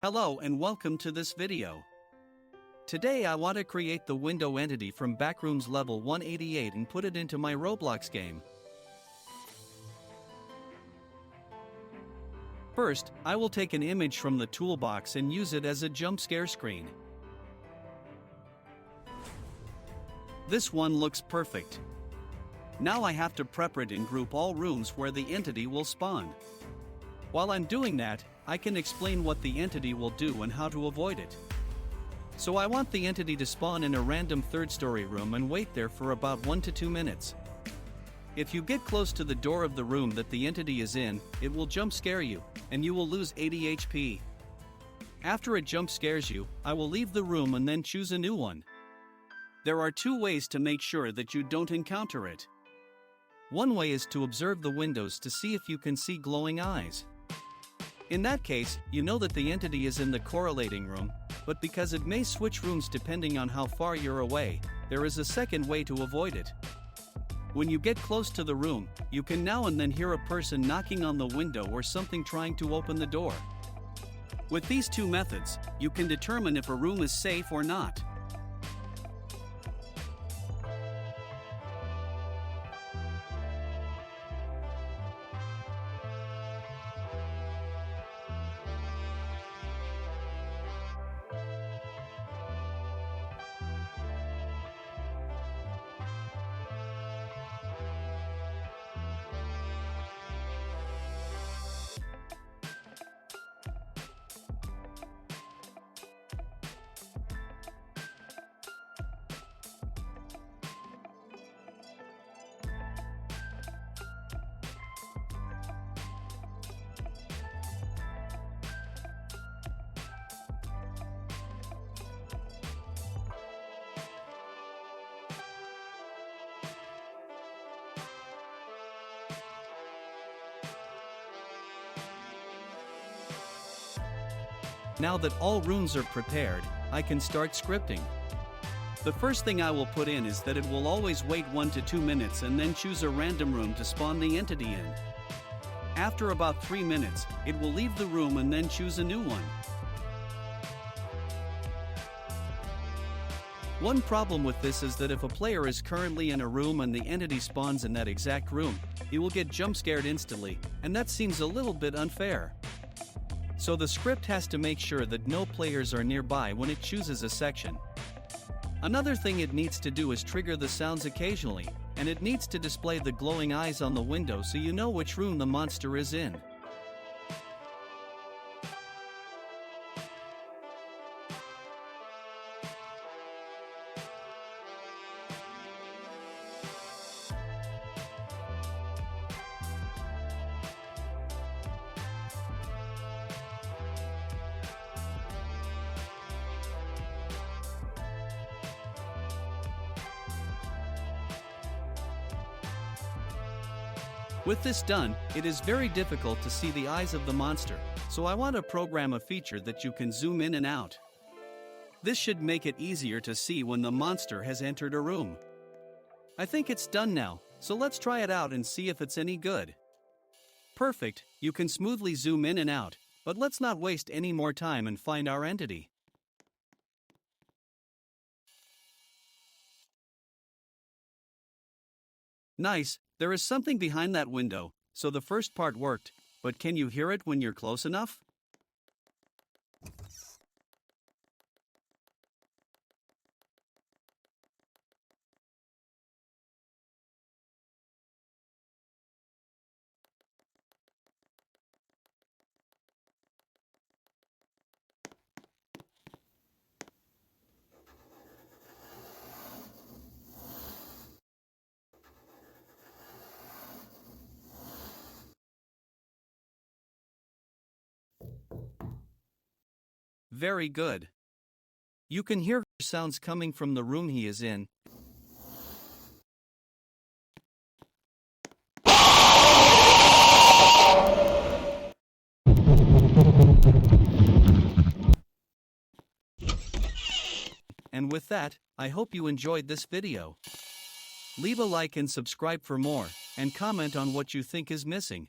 Hello and welcome to this video. Today I want to create the window entity from Backrooms level 188 and put it into my Roblox game. First, I will take an image from the toolbox and use it as a jump scare screen. This one looks perfect. Now I have to prep it and group all rooms where the entity will spawn. While I'm doing that, I can explain what the entity will do and how to avoid it. So I want the entity to spawn in a random third-story room and wait there for about 1 to 2 minutes. If you get close to the door of the room that the entity is in, it will jump scare you, and you will lose 80 HP. After it jump scares you, I will leave the room and then choose a new one. There are 2 ways to make sure that you don't encounter it. One way is to observe the windows to see if you can see glowing eyes. In that case, you know that the entity is in the correlating room, but because it may switch rooms depending on how far you're away, there is a second way to avoid it. When you get close to the room, you can now and then hear a person knocking on the window or something trying to open the door. With these 2 methods, you can determine if a room is safe or not. Now that all rooms are prepared, I can start scripting. The first thing I will put in is that it will always wait 1 to 2 minutes and then choose a random room to spawn the entity in. After about 3 minutes, it will leave the room and then choose a new one. One problem with this is that if a player is currently in a room and the entity spawns in that exact room, he will get jump scared instantly, and that seems a little bit unfair. So the script has to make sure that no players are nearby when it chooses a section. Another thing it needs to do is trigger the sounds occasionally, and it needs to display the glowing eyes on the window so you know which room the monster is in. With this done, it is very difficult to see the eyes of the monster, so I want to program a feature that you can zoom in and out. This should make it easier to see when the monster has entered a room. I think it's done now, so let's try it out and see if it's any good. Perfect, you can smoothly zoom in and out, but let's not waste any more time and find our entity. Nice. There is something behind that window, so the first part worked, but can you hear it when you're close enough? Very good. You can hear sounds coming from the room he is in. And with that, I hope you enjoyed this video. Leave a like and subscribe for more, and comment on what you think is missing.